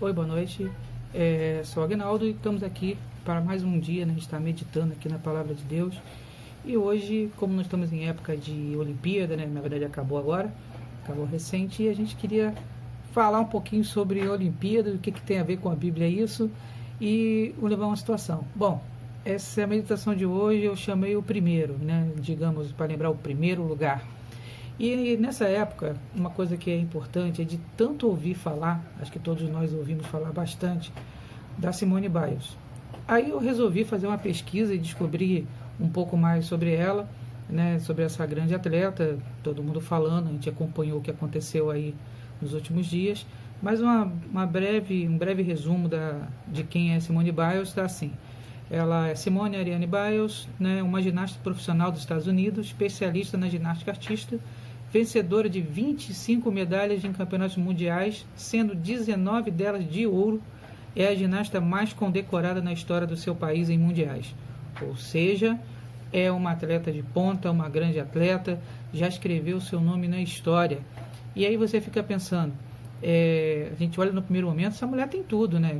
Oi, boa noite. Sou Agnaldo e estamos aqui para mais um dia, né? A gente está meditando aqui na Palavra de Deus. E hoje, como nós estamos em época de Olimpíada, né? Na verdade acabou agora, acabou recente, e a gente queria falar um pouquinho sobre a Olimpíada, o que tem a ver com a Bíblia isso, e levar uma situação. Bom, essa é a meditação de hoje, eu chamei o primeiro, né? Digamos, para lembrar o primeiro lugar. E nessa época, uma coisa que é importante é de tanto ouvir falar, acho que todos nós ouvimos falar bastante, da Simone Biles. Aí eu resolvi fazer uma pesquisa e descobrir um pouco mais sobre ela, né, sobre essa grande atleta, todo mundo falando, a gente acompanhou o que aconteceu aí nos últimos dias, mas um breve resumo de quem é Simone Biles está assim. Ela é Simone Ariane Biles, né, uma ginasta profissional dos Estados Unidos, especialista na ginástica artística, vencedora de 25 medalhas em campeonatos mundiais, sendo 19 delas de ouro, é a ginasta mais condecorada na história do seu país em mundiais. Ou seja, é uma atleta de ponta, uma grande atleta, já escreveu seu nome na história. E aí você fica pensando, a gente olha no primeiro momento, essa mulher tem tudo, né?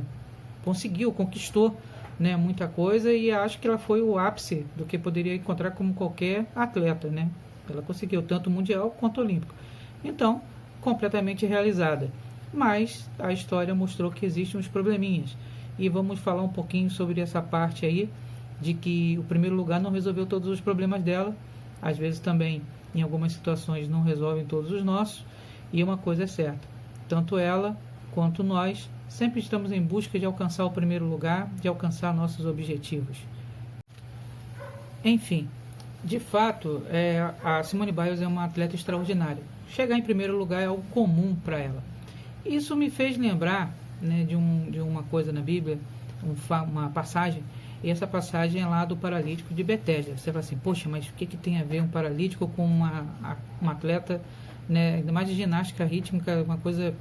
Conseguiu, conquistou, né, muita coisa, e acho que ela foi o ápice do que poderia encontrar como qualquer atleta, né? Ela conseguiu tanto o mundial quanto o olímpico. Então, completamente realizada. Mas a história mostrou que existem uns probleminhas. E vamos falar um pouquinho sobre essa parte aí, de que o primeiro lugar não resolveu todos os problemas dela. Às vezes também, em algumas situações, não resolvem todos os nossos. E uma coisa é certa, tanto ela quanto nós sempre estamos em busca de alcançar o primeiro lugar, de alcançar nossos objetivos. Enfim, de fato, a Simone Biles é uma atleta extraordinária. Chegar em primeiro lugar é algo comum para ela. Isso me fez lembrar, né, de uma coisa na Bíblia, uma passagem, e essa passagem é lá do paralítico de Betesda. Você fala assim, poxa, mas o que tem a ver um paralítico com uma atleta, né, ainda mais de ginástica rítmica, uma coisa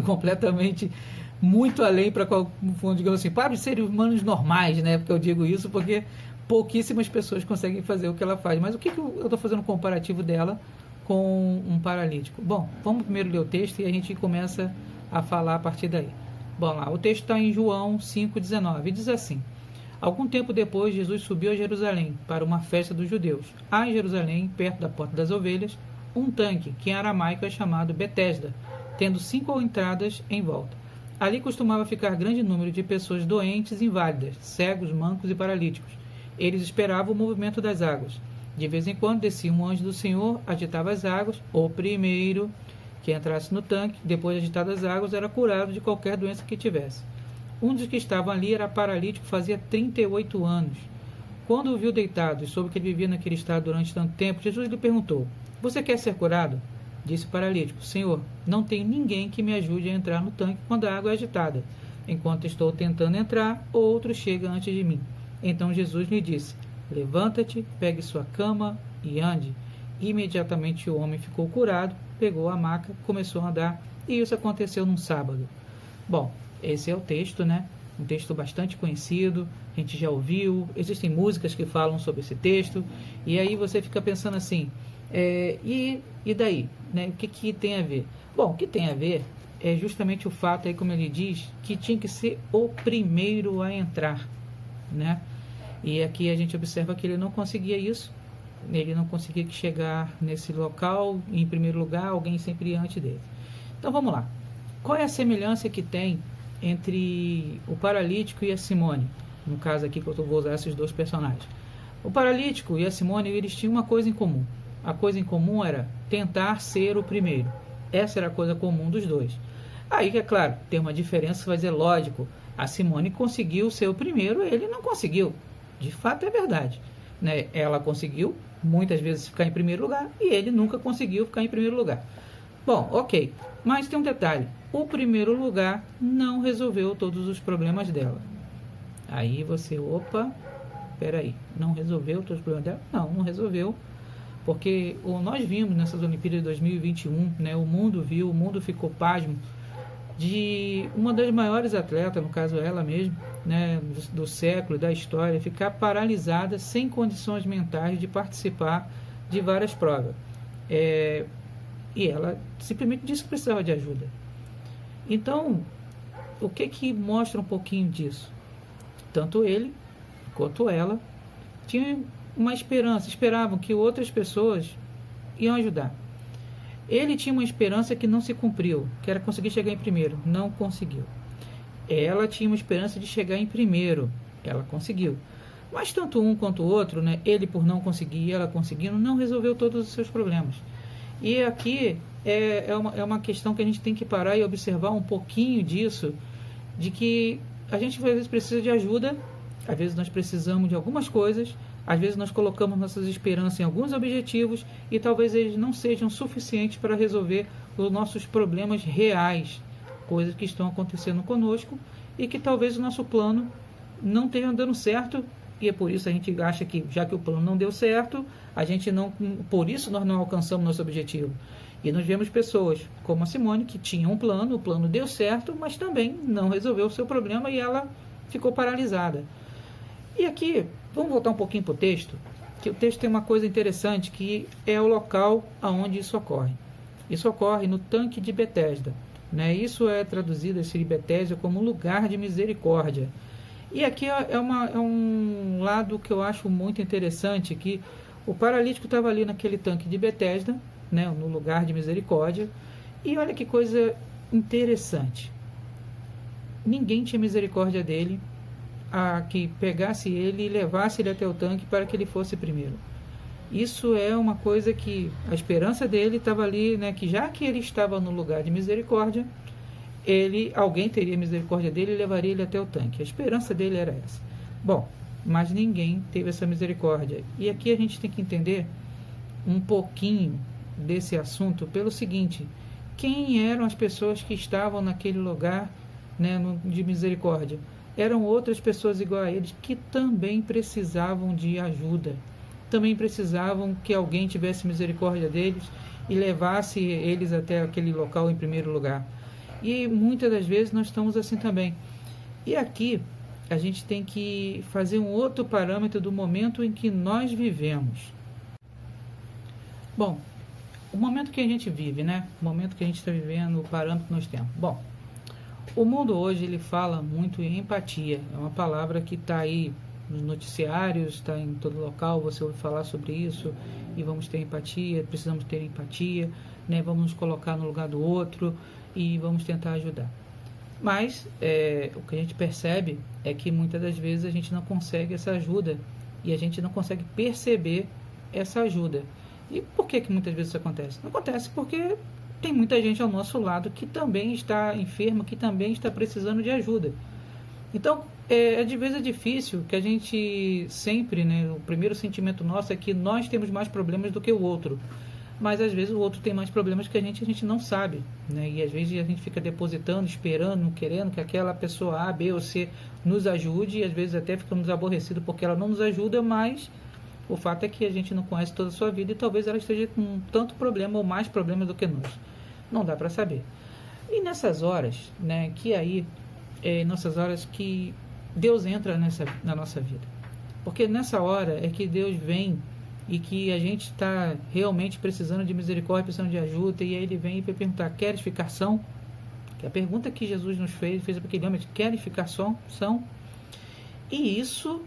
completamente muito além para, digamos assim, para os seres humanos normais, né? Porque eu digo isso porque pouquíssimas pessoas conseguem fazer o que ela faz. Mas o que eu estou fazendo um comparativo dela com um paralítico? Bom, vamos primeiro ler o texto e a gente começa a falar a partir daí. Bom, lá, o texto está em João 5,19 e diz assim: algum tempo depois, Jesus subiu a Jerusalém para uma festa dos judeus. Há em Jerusalém, perto da Porta das Ovelhas, um tanque, que em aramaico é chamado Betesda, tendo 5 entradas em volta. Ali costumava ficar grande número de pessoas doentes e inválidas, cegos, mancos e paralíticos. Eles esperavam o movimento das águas. De vez em quando descia um anjo do Senhor, agitava as águas. O primeiro que entrasse no tanque, depois de agitadas as águas, era curado de qualquer doença que tivesse. Um dos que estavam ali era paralítico, fazia 38 anos. Quando o viu deitado e soube que ele vivia naquele estado durante tanto tempo, Jesus lhe perguntou: você quer ser curado? Disse o paralítico: Senhor, não tem ninguém que me ajude a entrar no tanque quando a água é agitada. Enquanto estou tentando entrar, outro chega antes de mim. Então Jesus lhe disse: levanta-te, pegue sua cama e ande. Imediatamente o homem ficou curado, pegou a maca, começou a andar, e isso aconteceu num sábado. Bom, esse é o texto, né? Um texto bastante conhecido, a gente já ouviu, existem músicas que falam sobre esse texto, e aí você fica pensando assim, e daí? Né? O que tem a ver? Bom, o que tem a ver é justamente o fato, aí, como ele diz, que tinha que ser o primeiro a entrar, né? E aqui a gente observa que ele não conseguia isso, ele não conseguia chegar nesse local, em primeiro lugar, alguém sempre ia antes dele. Então vamos lá. Qual é a semelhança que tem entre o paralítico e a Simone? No caso aqui que eu vou usar esses dois personagens. O paralítico e a Simone, eles tinham uma coisa em comum. A coisa em comum era tentar ser o primeiro. Essa era a coisa comum dos dois. Aí, é claro, tem uma diferença, vai dizer, lógico. A Simone conseguiu ser o primeiro, ele não conseguiu. De fato é verdade, né? Ela conseguiu muitas vezes ficar em primeiro lugar e ele nunca conseguiu ficar em primeiro lugar. Bom, ok, mas tem um detalhe: o primeiro lugar não resolveu todos os problemas dela. Aí você, peraí, não resolveu todos os problemas dela? Não resolveu, porque nós vimos nessas Olimpíadas de 2021, né, o mundo viu, o mundo ficou pasmo de uma das maiores atletas, no caso ela mesma, né, do século, da história, ficar paralisada, sem condições mentais de participar de várias provas. E ela simplesmente disse que precisava de ajuda. Então, o que mostra um pouquinho disso? Tanto ele quanto ela tinham uma esperança, esperavam que outras pessoas iam ajudar. Ele tinha uma esperança que não se cumpriu, que era conseguir chegar em primeiro, não conseguiu. Ela tinha uma esperança de chegar em primeiro, ela conseguiu. Mas tanto um quanto o outro, né, ele por não conseguir e ela conseguindo, não resolveu todos os seus problemas. E aqui é uma questão que a gente tem que parar e observar um pouquinho disso, de que a gente às vezes precisa de ajuda, às vezes nós precisamos de algumas coisas, às vezes nós colocamos nossas esperanças em alguns objetivos e talvez eles não sejam suficientes para resolver os nossos problemas reais, coisas que estão acontecendo conosco e que talvez o nosso plano não esteja dando certo, e é por isso a gente acha que, já que o plano não deu certo, a gente não, por isso nós não alcançamos nosso objetivo. E nós vemos pessoas como a Simone, que tinha um plano, o plano deu certo, mas também não resolveu o seu problema e ela ficou paralisada. E aqui, vamos voltar um pouquinho para o texto, que o texto tem uma coisa interessante, que é o local onde isso ocorre. Isso ocorre no tanque de Betesda, né? Isso é traduzido, esse Betesda, como lugar de misericórdia. E aqui é um lado que eu acho muito interessante, que o paralítico estava ali naquele tanque de Betesda, né, no lugar de misericórdia, e olha que coisa interessante. Ninguém tinha misericórdia dele, a que pegasse ele e levasse ele até o tanque para que ele fosse primeiro. Isso é uma coisa que a esperança dele estava ali, né, que já que ele estava no lugar de misericórdia, alguém teria misericórdia dele e levaria ele até o tanque. A esperança dele era essa. Bom, mas ninguém teve essa misericórdia. E aqui a gente tem que entender um pouquinho desse assunto pelo seguinte: quem eram as pessoas que estavam naquele lugar, né, de misericórdia? Eram outras pessoas igual a eles que também precisavam de ajuda, também precisavam que alguém tivesse misericórdia deles e levasse eles até aquele local em primeiro lugar. E muitas das vezes nós estamos assim também. E aqui a gente tem que fazer um outro parâmetro do momento em que nós vivemos. Bom, o momento que a gente vive, né? O momento que a gente está vivendo, o parâmetro que nós temos. Bom, o mundo hoje ele fala muito em empatia. É uma palavra que está aí nos noticiários, está em todo local, você ouve falar sobre isso, e vamos ter empatia, precisamos ter empatia, né? Vamos nos colocar no lugar do outro e vamos tentar ajudar. Mas o que a gente percebe é que muitas das vezes a gente não consegue essa ajuda e a gente não consegue perceber essa ajuda. E por que muitas vezes isso acontece? Não acontece porque tem muita gente ao nosso lado que também está enferma, que também está precisando de ajuda. Então, de vez é difícil que a gente sempre, né, o primeiro sentimento nosso é que nós temos mais problemas do que o outro. Mas às vezes o outro tem mais problemas que a gente não sabe, né? E às vezes a gente fica depositando, esperando, querendo que aquela pessoa A, B ou C nos ajude, e às vezes até ficamos aborrecidos porque ela não nos ajuda, mas o fato é que a gente não conhece toda a sua vida e talvez ela esteja com tanto problema ou mais problemas do que nós. Não dá para saber. E nessas horas, né, que aí, nessas horas que Deus entra na nossa vida. Porque nessa hora é que Deus vem e que a gente está realmente precisando de misericórdia, precisando de ajuda, e aí ele vem e vai perguntar: queres ficar são? Que é a pergunta que Jesus nos fez para aquele homem: queres ficar são? E isso,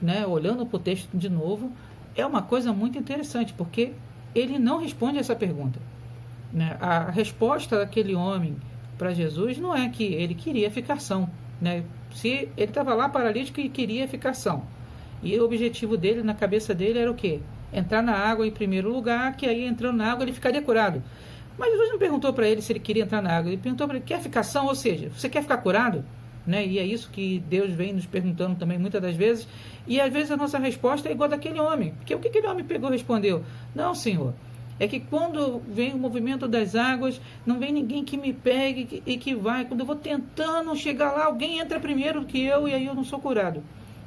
né, olhando para o texto de novo, é uma coisa muito interessante, porque ele não responde essa pergunta, né? A resposta daquele homem para Jesus não é que ele queria ficar são, né? Se ele estava lá paralítico e queria ficar são, e o objetivo dele, na cabeça dele, era o quê? Entrar na água em primeiro lugar, que aí entrando na água ele ficaria curado. Mas Jesus não perguntou para ele se ele queria entrar na água, ele perguntou para ele: quer ficar são? Ou seja, você quer ficar curado? Né? E é isso que Deus vem nos perguntando também muitas das vezes, e às vezes a nossa resposta é igual daquele homem, porque o que aquele homem pegou e respondeu? Não, Senhor, é que quando vem o movimento das águas, não vem ninguém que me pegue e que vai, quando eu vou tentando chegar lá, alguém entra primeiro que eu, e aí eu não sou curado.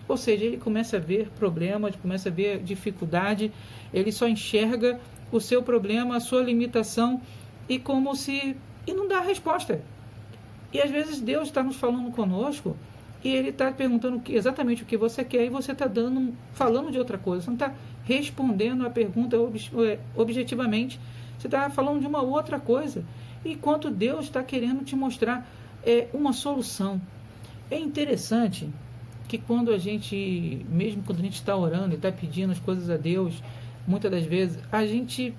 Ou seja, ele começa a ver problemas, começa a ver dificuldade, ele só enxerga o seu problema, a sua limitação, e não dá a resposta. E às vezes Deus está nos falando conosco, e ele está perguntando exatamente o que você quer, e você está falando de outra coisa, você não está respondendo a pergunta objetivamente, você está falando de uma outra coisa. e quanto Deus está querendo te mostrar uma solução. É interessante que quando a gente, mesmo quando a gente está orando e está pedindo as coisas a Deus, muitas das vezes a gente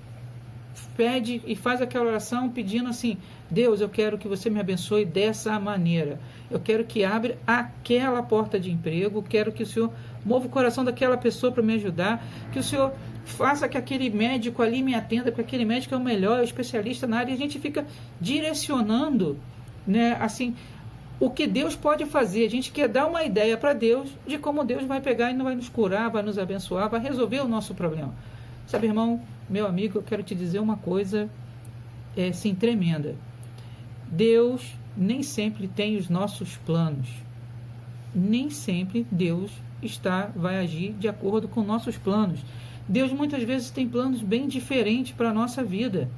pede e faz aquela oração pedindo assim: Deus, eu quero que você me abençoe dessa maneira, eu quero que abra aquela porta de emprego, quero que o Senhor mova o coração daquela pessoa para me ajudar, que o Senhor faça que aquele médico ali me atenda, porque aquele médico é o melhor, é o especialista na área, e a gente fica direcionando, né, assim, o que Deus pode fazer. A gente quer dar uma ideia para Deus de como Deus vai pegar e não vai nos curar, vai nos abençoar, vai resolver o nosso problema. Sabe, irmão, meu amigo, eu quero te dizer uma coisa, sim, tremenda. Deus nem sempre tem os nossos planos. Nem sempre Deus vai agir de acordo com nossos planos. Deus muitas vezes tem planos bem diferentes para a nossa vida.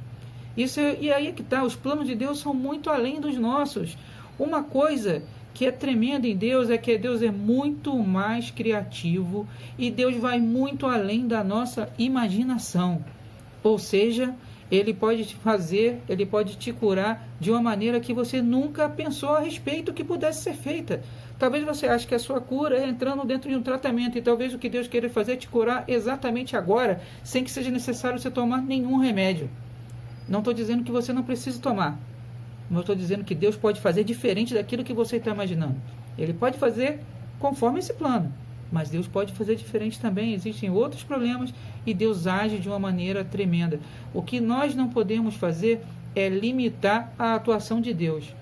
E aí é que está, os planos de Deus são muito além dos nossos. Uma coisa que é tremenda em Deus é que Deus é muito mais criativo e Deus vai muito além da nossa imaginação. Ou seja, Ele pode te fazer, Ele pode te curar de uma maneira que você nunca pensou a respeito que pudesse ser feita. Talvez você ache que a sua cura é entrando dentro de um tratamento, e talvez o que Deus queira fazer é te curar exatamente agora, sem que seja necessário você tomar nenhum remédio. Não estou dizendo que você não precisa tomar, mas estou dizendo que Deus pode fazer diferente daquilo que você está imaginando. Ele pode fazer conforme esse plano, mas Deus pode fazer diferente também. Existem outros problemas e Deus age de uma maneira tremenda. O que nós não podemos fazer é limitar a atuação de Deus.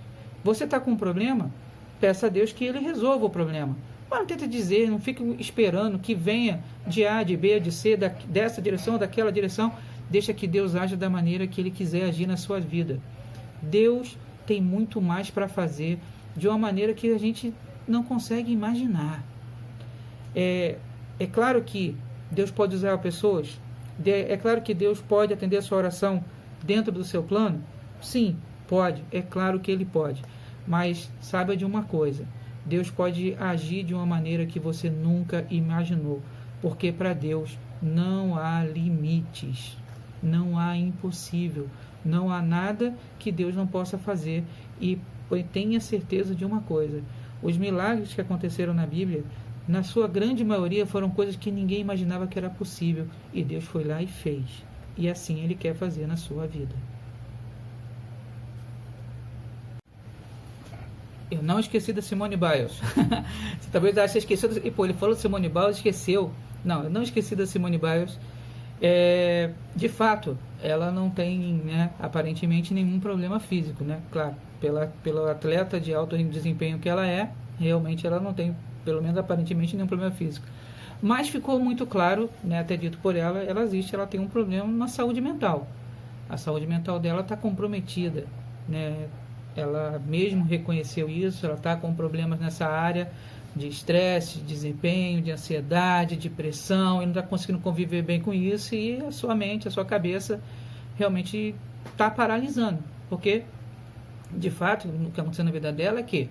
Você está com um problema? Peça a Deus que Ele resolva o problema. Mas não tenta dizer, não fique esperando que venha de A, de B, de C, dessa direção, daquela direção. Deixa que Deus age da maneira que Ele quiser agir na sua vida. Deus tem muito mais para fazer de uma maneira que a gente não consegue imaginar. É claro que Deus pode usar pessoas, é claro que Deus pode atender a sua oração dentro do seu plano. Sim, pode, é claro que Ele pode. Mas saiba de uma coisa: Deus pode agir de uma maneira que você nunca imaginou, porque para Deus não há limites, não há impossível. Não há nada que Deus não possa fazer. E tenha certeza de uma coisa: os milagres que aconteceram na Bíblia, na sua grande maioria, foram coisas que ninguém imaginava que era possível. E Deus foi lá e fez. E assim Ele quer fazer na sua vida. Eu não esqueci da Simone Biles. Você talvez ache que esqueceu. E ele falou de Simone Biles, esqueceu. Não, eu não esqueci da Simone Biles. De fato, ela não tem, né, aparentemente nenhum problema físico, né? Claro, pelo atleta de alto desempenho que ela é, realmente ela não tem, pelo menos aparentemente, nenhum problema físico. Mas ficou muito claro, né, até dito por ela, ela tem um problema na saúde mental. A saúde mental dela está comprometida, né? Ela mesmo reconheceu isso, ela está com problemas nessa área de estresse, de desempenho, de ansiedade, de pressão, e não está conseguindo conviver bem com isso, e a sua mente, a sua cabeça realmente está paralisando, porque de fato o que aconteceu na vida dela é que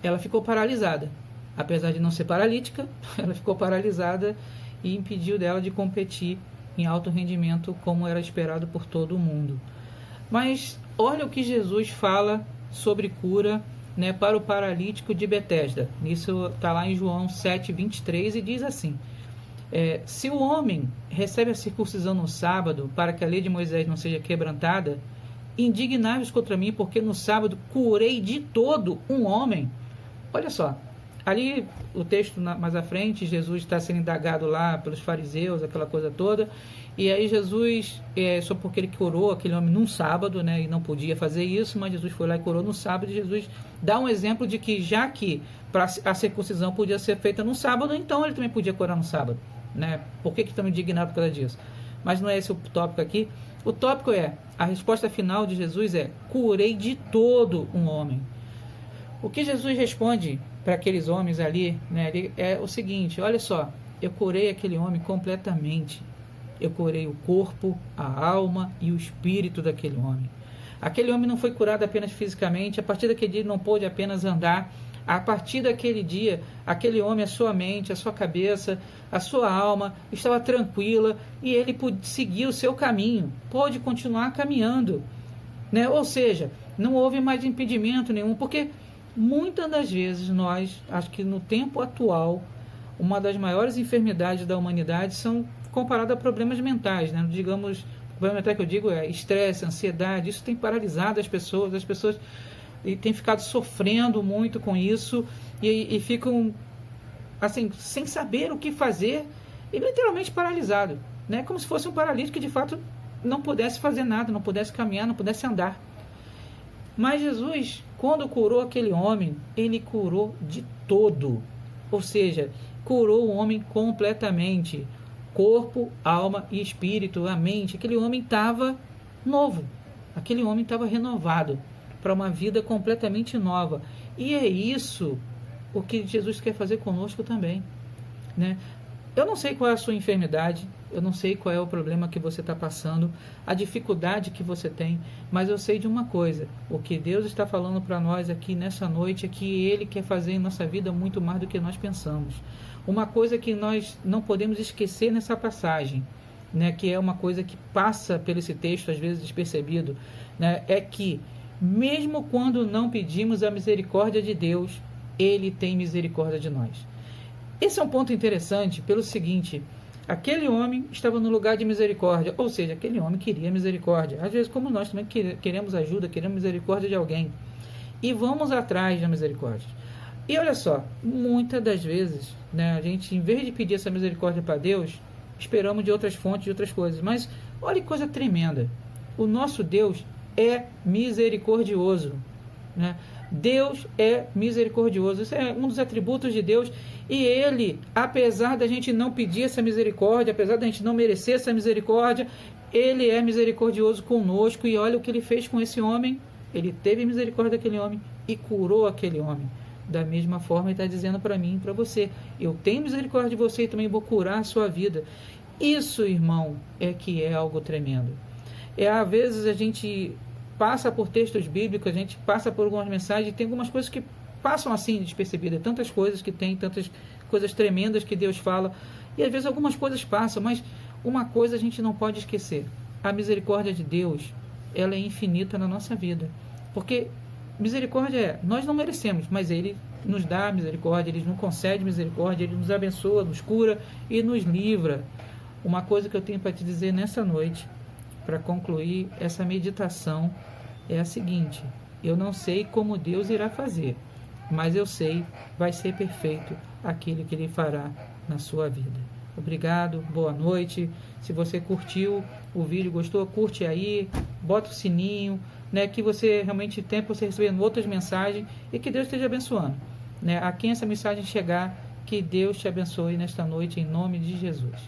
ela ficou paralisada, apesar de não ser paralítica, ela ficou paralisada e impediu dela de competir em alto rendimento como era esperado por todo mundo. Mas olha o que Jesus fala sobre cura, né, para o paralítico de Betesda. Isso está lá em João 7:23, e diz assim: se o homem recebe a circuncisão no sábado, para que a lei de Moisés não seja quebrantada, indignai-vos contra mim, porque no sábado curei de todo um homem. Olha só, ali o texto mais à frente, Jesus está sendo indagado lá pelos fariseus, aquela coisa toda, e aí Jesus, só porque ele curou aquele homem num sábado, né, e não podia fazer isso, mas Jesus foi lá e curou no sábado, e Jesus dá um exemplo de que, já que a circuncisão podia ser feita no sábado, então ele também podia curar no sábado, né? Por que estamos indignados por causa disso? Mas não é esse o tópico aqui. O tópico a resposta final de Jesus é: curei de todo um homem. O que Jesus responde para aqueles homens ali, né, é o seguinte: olha só, eu curei aquele homem completamente. Eu curei o corpo, a alma e o espírito daquele homem. Aquele homem não foi curado apenas fisicamente. A partir daquele dia ele não pôde apenas andar. A partir daquele dia, aquele homem, a sua mente, a sua cabeça, a sua alma estava tranquila, e ele pôde seguir o seu caminho, pôde continuar caminhando. né? Ou seja, não houve mais impedimento nenhum, porque muitas das vezes nós, acho que no tempo atual, uma das maiores enfermidades da humanidade são comparadas a problemas mentais, né? Digamos, o problema mental que eu digo é estresse, ansiedade, isso tem paralisado as pessoas e têm ficado sofrendo muito com isso e ficam assim, sem saber o que fazer e literalmente paralisado, né? Como se fosse um paralítico que de fato não pudesse fazer nada, não pudesse caminhar, não pudesse andar. Mas Jesus, quando curou aquele homem, ele curou de todo. Ou seja, curou o homem completamente. Corpo, alma e espírito, a mente. Aquele homem estava novo. Aquele homem estava renovado para uma vida completamente nova. E é isso o que Jesus quer fazer conosco também, né? Eu não sei qual é a sua enfermidade, eu não sei qual é o problema que você está passando, a dificuldade que você tem, mas eu sei de uma coisa: o que Deus está falando para nós aqui nessa noite é que Ele quer fazer em nossa vida muito mais do que nós pensamos. Uma coisa que nós não podemos esquecer nessa passagem, né, que é uma coisa que passa por esse texto às vezes despercebido, né, é que mesmo quando não pedimos a misericórdia de Deus, Ele tem misericórdia de nós. Esse é um ponto interessante pelo seguinte: aquele homem estava no lugar de misericórdia, ou seja, aquele homem queria misericórdia. Às vezes, como nós também queremos ajuda, queremos misericórdia de alguém, e vamos atrás da misericórdia. E olha só, muitas das vezes, né, a gente, em vez de pedir essa misericórdia para Deus, esperamos de outras fontes, de outras coisas. Mas olha que coisa tremenda: o nosso Deus é misericordioso, né? Deus é misericordioso. Esse é um dos atributos de Deus. E Ele, apesar da gente não pedir essa misericórdia, apesar da gente não merecer essa misericórdia, Ele é misericordioso conosco. E olha o que Ele fez com esse homem. Ele teve misericórdia daquele homem e curou aquele homem. Da mesma forma, Ele está dizendo para mim e para você: eu tenho misericórdia de você e também vou curar a sua vida. Isso, irmão, é que é algo tremendo. Às vezes a gente passa por textos bíblicos, a gente passa por algumas mensagens, e tem algumas coisas que passam assim despercebidas, tantas coisas que tem, tantas coisas tremendas que Deus fala, e às vezes algumas coisas passam, mas uma coisa a gente não pode esquecer: a misericórdia de Deus, ela é infinita na nossa vida, porque misericórdia nós não merecemos, mas Ele nos dá misericórdia, Ele nos concede misericórdia, Ele nos abençoa, nos cura e nos livra. Uma coisa que eu tenho para te dizer nessa noite, para concluir essa meditação, é a seguinte: eu não sei como Deus irá fazer, mas eu sei, vai ser perfeito aquilo que Ele fará na sua vida. Obrigado, boa noite. Se você curtiu o vídeo, gostou, curte aí, bota o sininho, né, que você realmente tem para você receber outras mensagens, e que Deus esteja abençoando, né, a quem essa mensagem chegar. Que Deus te abençoe nesta noite, em nome de Jesus.